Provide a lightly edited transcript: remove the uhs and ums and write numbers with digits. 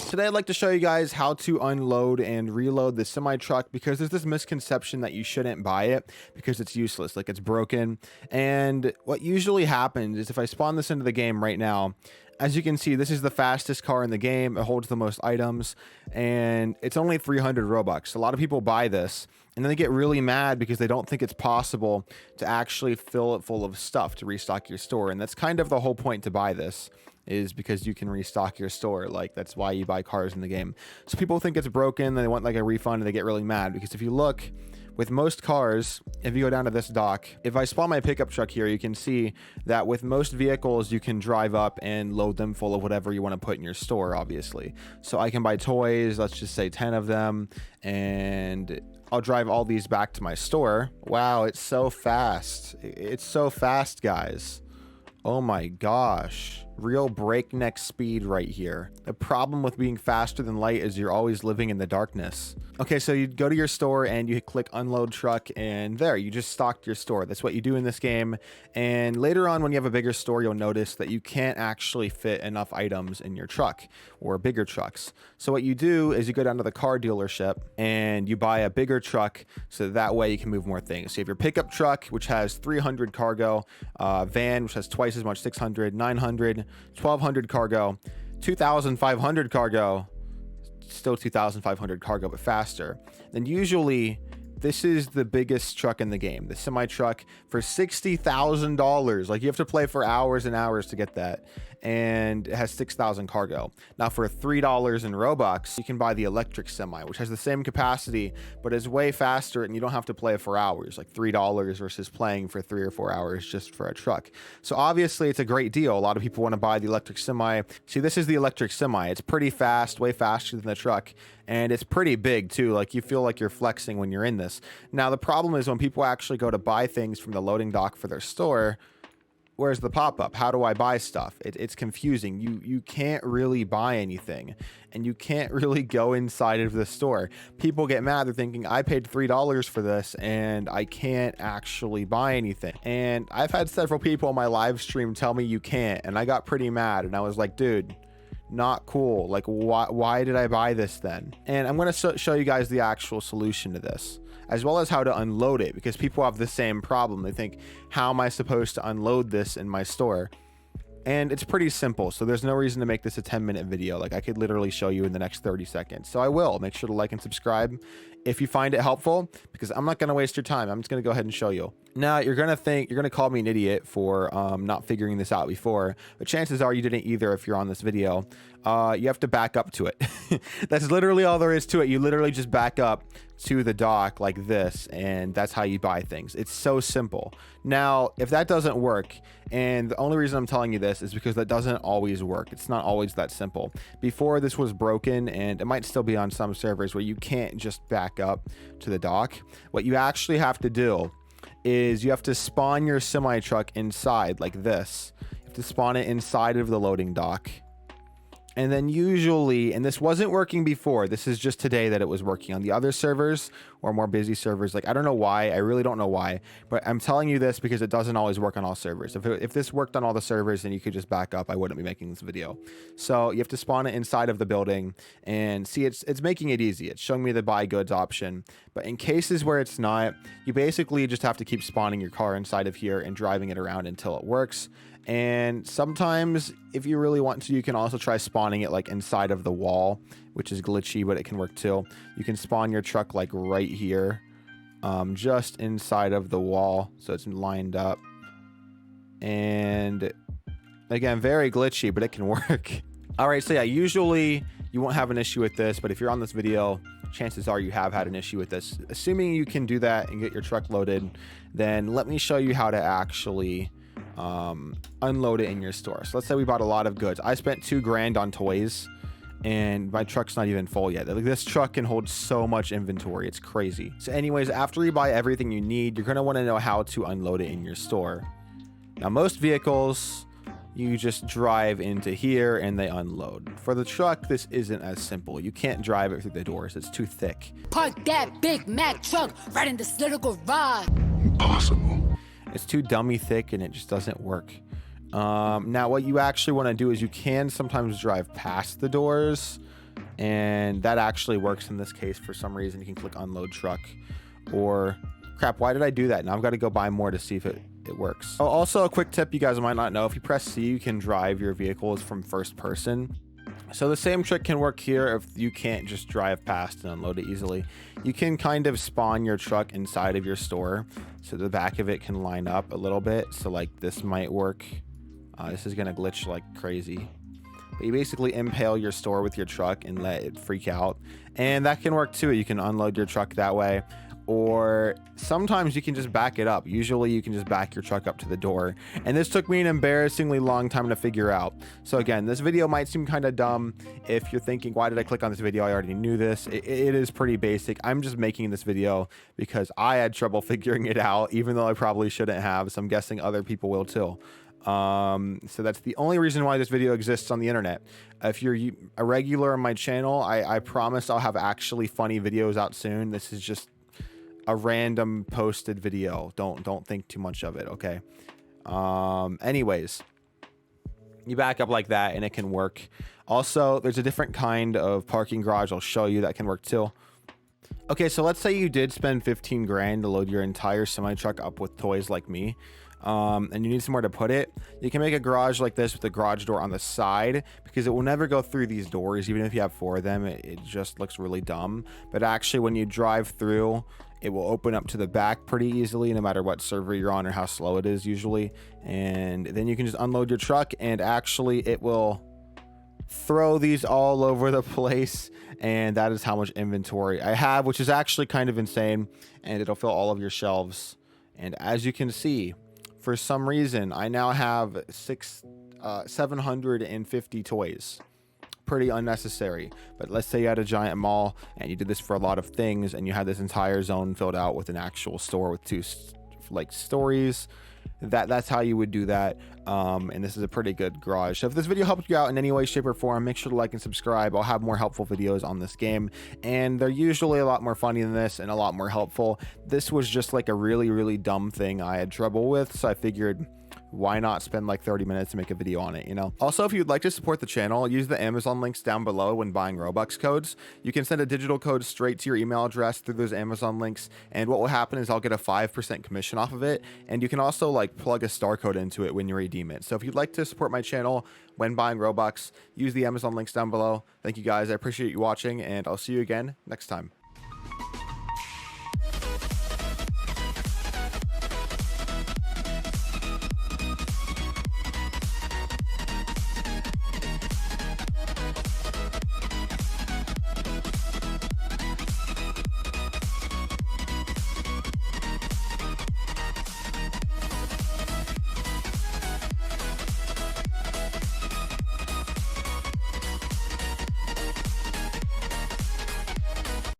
Today I'd like to show you guys how to unload and reload the semi truck, because there's this misconception that you shouldn't buy it because it's useless, like it's broken. And what usually happens is if I spawn this into the game right now, as you can see, this is the fastest car in the game. It holds the most items, and it's only 300 Robux. A lot of people buy this, and then they get really mad because they don't think it's possible to actually fill it full of stuff to restock your store. And that's kind of the whole point to buy this, is because you can restock your store. Like, that's why you buy cars in the game. So people think it's broken, they want like a refund, and they get really mad because if you look, with most cars, if you go down to this dock, if I spawn my pickup truck here, you can see that with most vehicles, you can drive up and load them full of whatever you want to put in your store, obviously. So I can buy toys, let's just say 10 of them, and I'll drive all these back to my store. Wow, it's so fast. It's so fast, guys. Oh my gosh. Real breakneck speed right here. The problem with being faster than light is you're always living in the darkness. Okay, so you go to your store and you click unload truck, and there, you just stocked your store. That's what you do in this game. And later on, when you have a bigger store, you'll notice that you can't actually fit enough items in your truck or bigger trucks. So what you do is you go down to the car dealership and you buy a bigger truck, so that way you can move more things. So you have your pickup truck, which has 300 cargo, van, which has twice as much, 600, 900, 1200 cargo, 2500 cargo, still 2500 cargo, but faster. Then usually this is the biggest truck in the game, the semi truck, for $60,000. Like, you have to play for hours and hours to get that, and it has 6,000 cargo. Now for $3 in Robux, you can buy the electric semi, which has the same capacity but is way faster, and you don't have to play for hours, like $3 versus playing for 3 or 4 hours just for a truck. So obviously it's a great deal. A lot of people want to buy the electric semi. See, this is the electric semi. It's pretty fast, way faster than the truck, and it's pretty big too. Like, you feel like you're flexing when you're in this. Now the problem is when people actually go to buy things from the loading dock for their store, where's the pop-up? How do I buy stuff? It's confusing. You can't really buy anything, and you can't really go inside of the store. People get mad. They're thinking, I paid $3 for this and I can't actually buy anything. And I've had several people on my live stream tell me you can't, and I got pretty mad, and I was like, dude, not cool. Like, why did I buy this then? And I'm going to show you guys the actual solution to this, as well as how to unload it, because people have the same problem. They think, how am I supposed to unload this in my store? And it's pretty simple, so there's no reason to make this a 10-minute video. Like, I could literally show you in the next 30 seconds. So I will. Make sure to like and subscribe if you find it helpful, because I'm not going to waste your time. I'm just going to go ahead and show you. Now, you're going to call me an idiot for not figuring this out before, but chances are you didn't either if you're on this video. You have to back up to it. That's literally all there is to it. You literally just back up to the dock like this, and that's how you buy things. It's so simple. Now, if that doesn't work, and the only reason I'm telling you this is because that doesn't always work. It's not always that simple. Before, this was broken, and it might still be on some servers where you can't just back up to the dock. What you actually have to do is you have to spawn your semi truck inside like this. You have to spawn it inside of the loading dock. And then usually, and this wasn't working before, this is just today that it was working on the other servers or more busy servers. Like, I don't know why, I really don't know why, but I'm telling you this because it doesn't always work on all servers. If this worked on all the servers, then you could just back up, I wouldn't be making this video. So you have to spawn it inside of the building, and see, it's making it easy. It's showing me the buy goods option. But in cases where it's not, you basically just have to keep spawning your car inside of here and driving it around until it works. And sometimes, if you really want to, you can also try spawning it like inside of the wall, which is glitchy, but it can work too. You can spawn your truck like right here, just inside of the wall, so it's lined up. And again, very glitchy, but it can work. All right, so yeah, usually you won't have an issue with this, but if you're on this video, chances are you have had an issue with this. Assuming you can do that and get your truck loaded, then let me show you how to actually unload it in your store. So let's say we bought a lot of goods. I spent $2 grand on toys, and my truck's not even full yet. Like, this truck can hold so much inventory, it's crazy. So anyways, after you buy everything you need, you're going to want to know how to unload it in your store. Now, most vehicles, you just drive into here and they unload. For the truck, this isn't as simple. You can't drive it through the doors, it's too thick. Park that Big Mac truck right in this little garage. Impossible. It's too dummy thick, and it just doesn't work. Now what you actually want to do is you can sometimes drive past the doors, and that actually works in this case. For some reason, you can click unload truck, or crap, why did I do that? Now I've got to go buy more to see if it works. Oh, also a quick tip you guys might not know, if you press C, you can drive your vehicles from first person. So the same trick can work here if you can't just drive past and unload it easily. You can kind of spawn your truck inside of your store, so the back of it can line up a little bit. So like this might work. This is gonna glitch like crazy. But you basically impale your store with your truck and let it freak out. And that can work too. You can unload your truck that way. Or sometimes you can just back it up. Usually you can just back your truck up to the door. And this took me an embarrassingly long time to figure out. So again, this video might seem kind of dumb. If you're thinking, why did I click on this video? I already knew this. It is pretty basic. I'm just making this video because I had trouble figuring it out, even though I probably shouldn't have. So I'm guessing other people will too. So that's the only reason why this video exists on the internet. If you're a regular on my channel, I promise I'll have actually funny videos out soon. This is just a random posted video. Don't think too much of it, okay? Anyways, you back up like that and it can work. Also, there's a different kind of parking garage I'll show you that can work too. Okay, so let's say you did spend 15 grand to load your entire semi truck up with toys like me. And you need somewhere to put it. You can make a garage like this with the garage door on the side, because it will never go through these doors. Even if you have 4 of them, it just looks really dumb. But actually, when you drive through, it will open up to the back pretty easily, no matter what server you're on or how slow it is usually. And then you can just unload your truck, and actually it will throw these all over the place. And that is how much inventory I have, which is actually kind of insane. And it'll fill all of your shelves. And as you can see, for some reason, I now have 750 toys. Pretty unnecessary. But let's say you had a giant mall and you did this for a lot of things, and you had this entire zone filled out with an actual store with 2 like stories. That's how you would do that. And this is a pretty good garage. So if this video helped you out in any way, shape, or form, make sure to like and subscribe. I'll have more helpful videos on this game, and they're usually a lot more funny than this and a lot more helpful. This was just like a really dumb thing I had trouble with, so I figured, why not spend like 30 minutes to make a video on it, you know? Also, if you'd like to support the channel, use the Amazon links down below when buying Robux codes. You can send a digital code straight to your email address through those Amazon links, and what will happen is I'll get a 5% commission off of it, and you can also like plug a star code into it when you redeem it. So if you'd like to support my channel when buying Robux, use the Amazon links down below. Thank you guys, I appreciate you watching, and I'll see you again next time.